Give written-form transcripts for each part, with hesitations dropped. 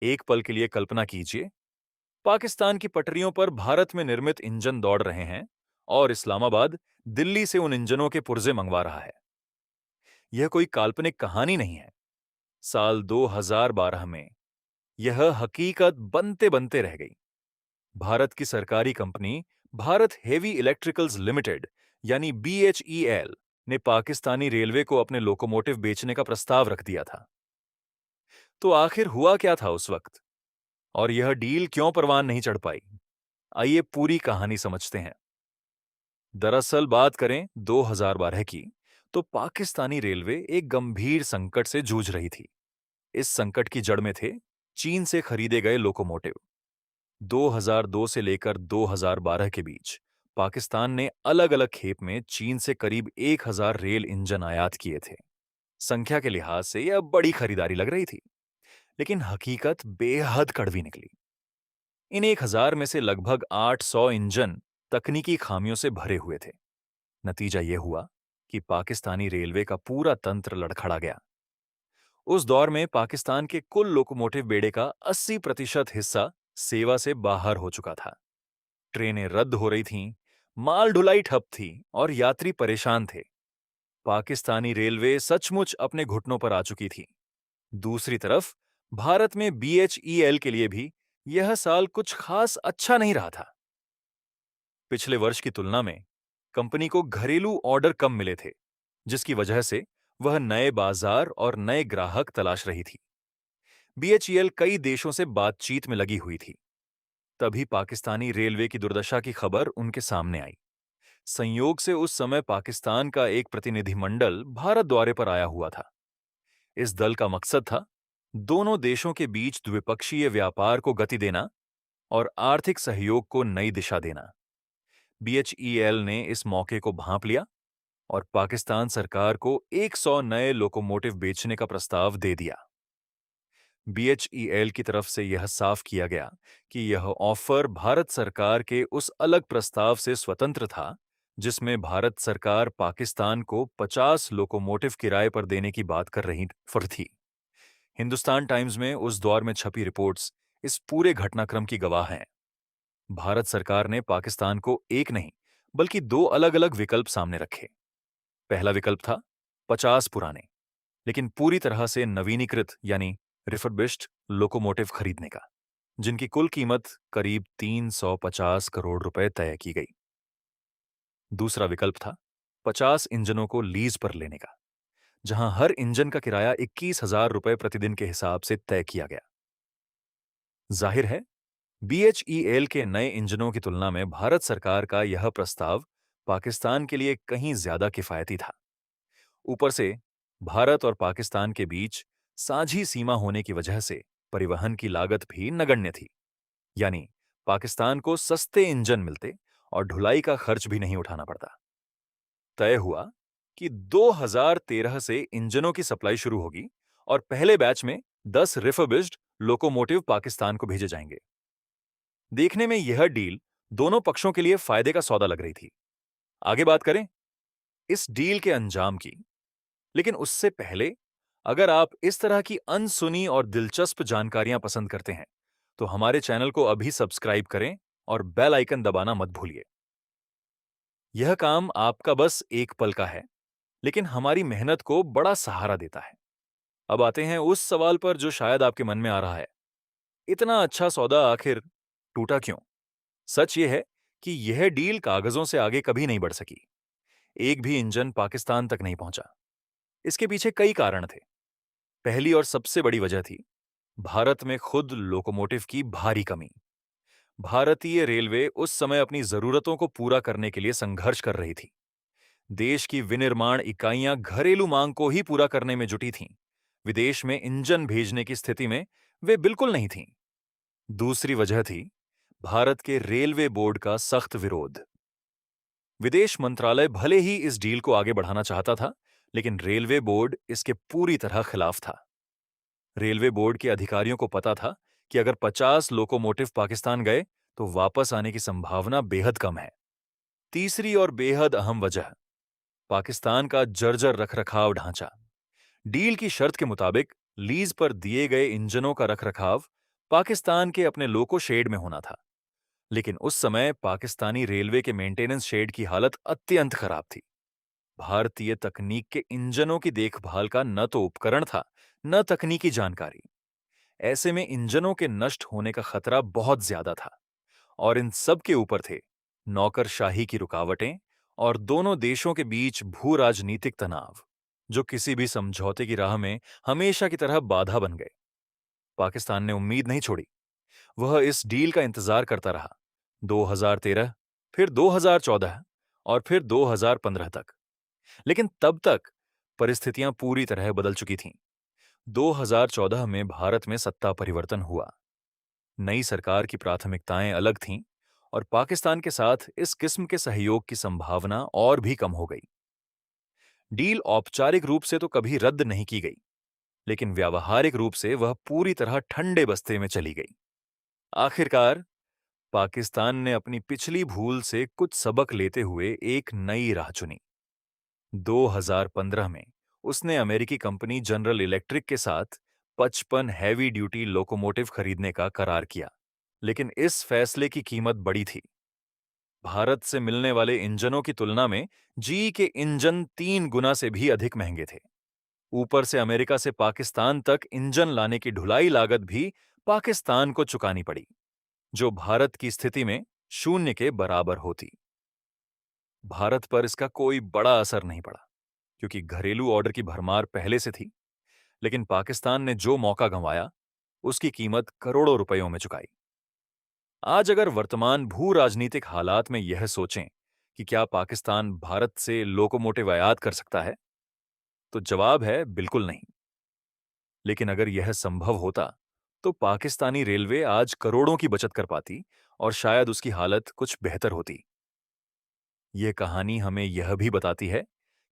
एक पल के लिए कल्पना कीजिए, पाकिस्तान की पटरियों पर भारत में निर्मित इंजन दौड़ रहे हैं और इस्लामाबाद दिल्ली से उन इंजनों के पुर्जे मंगवा रहा है। यह कोई काल्पनिक कहानी नहीं है। साल 2012 में यह हकीकत बनते बनते रह गई। भारत की सरकारी company Bharat heavy electricals limited यानी BHEL ने पाकिस्तानी रेलवे को अपने लोकोमोटिव बेचने का प्रस्ताव रख दिया था। तो आखिर हुआ क्या था उस वक्त, और यह डील क्यों परवान नहीं चढ़ पाई? आइए पूरी कहानी समझते हैं। दरअसल बात करें 2012 की, तो पाकिस्तानी रेलवे एक गंभीर संकट से जूझ रही थी। इस संकट की जड़ में थे चीन से खरीदे गए लोकोमोटिव। 2002 से लेकर 2012 के बीच पाकिस्तान ने अलग अलग खेप में चीन से करीब 1000 रेल इंजन आयात किए थे। संख्या के लिहाज से यह बड़ी खरीदारी लग रही थी, लेकिन हकीकत बेहद कड़वी निकली। इन 1000 में से लगभग 800 इंजन तकनीकी खामियों से भरे हुए थे। नतीजा यह हुआ कि पाकिस्तानी रेलवे का पूरा तंत्र लड़खड़ा गया। उस दौर में पाकिस्तान के कुल लोकोमोटिव बेड़े का 80% हिस्सा सेवा से बाहर हो चुका था। ट्रेनें रद्द हो रही थीं, माल ढुलाई ठप थी और यात्री परेशान थे। पाकिस्तानी रेलवे सचमुच अपने घुटनों पर आ चुकी थी। दूसरी तरफ भारत में BHEL के लिए भी यह साल कुछ खास अच्छा नहीं रहा था। पिछले वर्ष की तुलना में कंपनी को घरेलू ऑर्डर कम मिले थे, जिसकी वजह से वह नए बाजार और नए ग्राहक तलाश रही थी। BHEL कई देशों से बातचीत में लगी हुई थी। तभी पाकिस्तानी रेलवे की दुर्दशा की खबर उनके सामने आई। संयोग से उस समय पाकिस्तान का एक प्रतिनिधिमंडल भारत दौरे पर आया हुआ था। इस दल का मकसद था दोनों देशों के बीच द्विपक्षीय व्यापार को गति देना और आर्थिक सहयोग को नई दिशा देना। BHEL ने इस मौके को भांप लिया और पाकिस्तान सरकार को 100 नए लोकोमोटिव बेचने का प्रस्ताव दे दिया। BHEL की तरफ से यह साफ किया गया कि यह ऑफर भारत सरकार के उस अलग प्रस्ताव से स्वतंत्र था, जिसमें भारत सरकार पाकिस्तान को 50 लोकोमोटिव किराए पर देने की बात कर रही थी। हिंदुस्तान टाइम्स में उस दौर में छपी रिपोर्ट्स इस पूरे घटनाक्रम की गवाह हैं। भारत सरकार ने पाकिस्तान को एक नहीं, बल्कि दो अलग अलग विकल्प सामने रखे। पहला विकल्प था 50 पुराने लेकिन पूरी तरह से नवीनीकृत यानी रिफर्बिश्ड लोकोमोटिव खरीदने का, जिनकी कुल कीमत करीब 350 करोड़ रुपए तय की गई। दूसरा विकल्प था 50 इंजनों को लीज पर लेने का, जहां हर इंजन का किराया 21,000 रुपए प्रतिदिन के हिसाब से तय किया गया। जाहिर है, BHEL के नए इंजनों की तुलना में भारत सरकार का यह प्रस्ताव पाकिस्तान के लिए कहीं ज्यादा किफायती था। ऊपर से भारत और पाकिस्तान के बीच साझी सीमा होने की वजह से परिवहन की लागत भी नगण्य थी। यानी पाकिस्तान को सस्ते इंजन मिलते और ढुलाई का खर्च भी नहीं उठाना पड़ता। तय हुआ कि 2013 से इंजनों की सप्लाई शुरू होगी और पहले बैच में 10 रिफर्बिश्ड लोकोमोटिव पाकिस्तान को भेजे जाएंगे। देखने में यह डील दोनों पक्षों के लिए फायदे का सौदा लग रही थी। आगे बात करें इस डील के अंजाम की, लेकिन उससे पहले अगर आप इस तरह की अनसुनी और दिलचस्प जानकारियां पसंद करते हैं, तो हमारे चैनल को अभी सब्सक्राइब करें और बेल आइकन दबाना मत भूलिए। यह काम आपका बस एक पल का है, लेकिन हमारी मेहनत को बड़ा सहारा देता है। अब आते हैं उस सवाल पर जो शायद आपके मन में आ रहा है, इतना अच्छा सौदा आखिर टूटा क्यों? सच यह है कि यह डील कागजों से आगे कभी नहीं बढ़ सकी। एक भी इंजन पाकिस्तान तक नहीं पहुंचा। इसके पीछे कई कारण थे। पहली और सबसे बड़ी वजह थी भारत में खुद लोकोमोटिव की भारी कमी। भारतीय रेलवे उस समय अपनी जरूरतों को पूरा करने के लिए संघर्ष कर रही थी। देश की विनिर्माण इकाइयां घरेलू मांग को ही पूरा करने में जुटी थीं। विदेश में इंजन भेजने की स्थिति में वे बिल्कुल नहीं थीं। दूसरी वजह थी भारत के रेलवे बोर्ड का सख्त विरोध। विदेश मंत्रालय भले ही इस डील को आगे बढ़ाना चाहता था, लेकिन रेलवे बोर्ड इसके पूरी तरह खिलाफ था। रेलवे बोर्ड के अधिकारियों को पता था कि अगर 50 लोकोमोटिव पाकिस्तान गए तो वापस आने की संभावना बेहद कम है। तीसरी और बेहद अहम वजह, पाकिस्तान का जर्जर रखरखाव ढांचा। डील की शर्त के मुताबिक लीज पर दिए गए इंजनों का रखरखाव पाकिस्तान के अपने लोको शेड में होना था। लेकिन उस समय पाकिस्तानी रेलवे के मेंटेनेंस शेड की हालत अत्यंत खराब थी। भारतीय तकनीक के इंजनों की देखभाल का न तो उपकरण था, न तकनीकी जानकारी। ऐसे में इंजनों के नष्ट होने का खतरा बहुत ज्यादा था। और इन सब के ऊपर थे नौकरशाही की रुकावटें और दोनों देशों के बीच भू राजनीतिक तनाव, जो किसी भी समझौते की राह में हमेशा की तरह बाधा बन गए। पाकिस्तान ने उम्मीद नहीं छोड़ी। वह इस डील का इंतजार करता रहा। 2013, फिर 2014 और फिर 2015 तक। लेकिन तब तक परिस्थितियां पूरी तरह बदल चुकी थीं। 2014 में भारत में सत्ता परिवर्तन हुआ। नई सरकार की प्राथमिकताएं अलग थीं और पाकिस्तान के साथ इस किस्म के सहयोग की संभावना और भी कम हो गई। डील औपचारिक रूप से तो कभी रद्द नहीं की गई, लेकिन व्यावहारिक रूप से वह पूरी तरह ठंडे बस्ते में चली गई। आखिरकार पाकिस्तान ने अपनी पिछली भूल से कुछ सबक लेते हुए एक नई राह चुनी। 2015 में उसने अमेरिकी कंपनी जनरल इलेक्ट्रिक के साथ 55 हैवी ड्यूटी लोकोमोटिव खरीदने का करार किया। लेकिन इस फैसले की कीमत बड़ी थी। भारत से मिलने वाले इंजनों की तुलना में जी के इंजन 3 गुना से भी अधिक महंगे थे। ऊपर से अमेरिका से पाकिस्तान तक इंजन लाने की ढुलाई लागत भी पाकिस्तान को चुकानी पड़ी, जो भारत की स्थिति में शून्य के बराबर होती। भारत पर इसका कोई बड़ा असर नहीं पड़ा, क्योंकि घरेलू ऑर्डर की भरमार पहले से थी। लेकिन पाकिस्तान ने जो मौका गंवाया, उसकी कीमत करोड़ों रुपयों में चुकाई। आज अगर वर्तमान भू राजनीतिक हालात में यह सोचें कि क्या पाकिस्तान भारत से लोकोमोटिव आयात कर सकता है, तो जवाब है बिल्कुल नहीं। लेकिन अगर यह संभव होता, तो पाकिस्तानी रेलवे आज करोड़ों की बचत कर पाती और शायद उसकी हालत कुछ बेहतर होती। यह कहानी हमें यह भी बताती है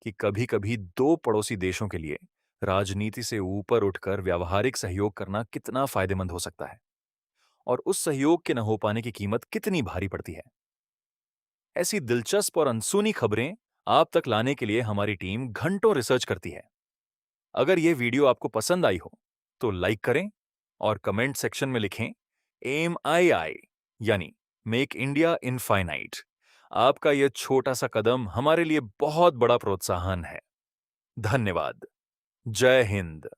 कि कभी-कभी दो पड़ोसी देशों के लिए राजनीति से ऊपर उठकर व्यावहारिक सहयोग करना कितना फायदेमंद हो सकता है, और उस सहयोग के न हो पाने की कीमत कितनी भारी पड़ती है। ऐसी दिलचस्प और अनसुनी खबरें आप तक लाने के लिए हमारी टीम घंटों रिसर्च करती है। अगर यह वीडियो आपको पसंद आई हो, तो लाइक करें और कमेंट सेक्शन में लिखें MII, यानी मेक इंडिया इनफाइनाइट। आपका यह छोटा सा कदम हमारे लिए बहुत बड़ा प्रोत्साहन है। धन्यवाद। जय हिंद।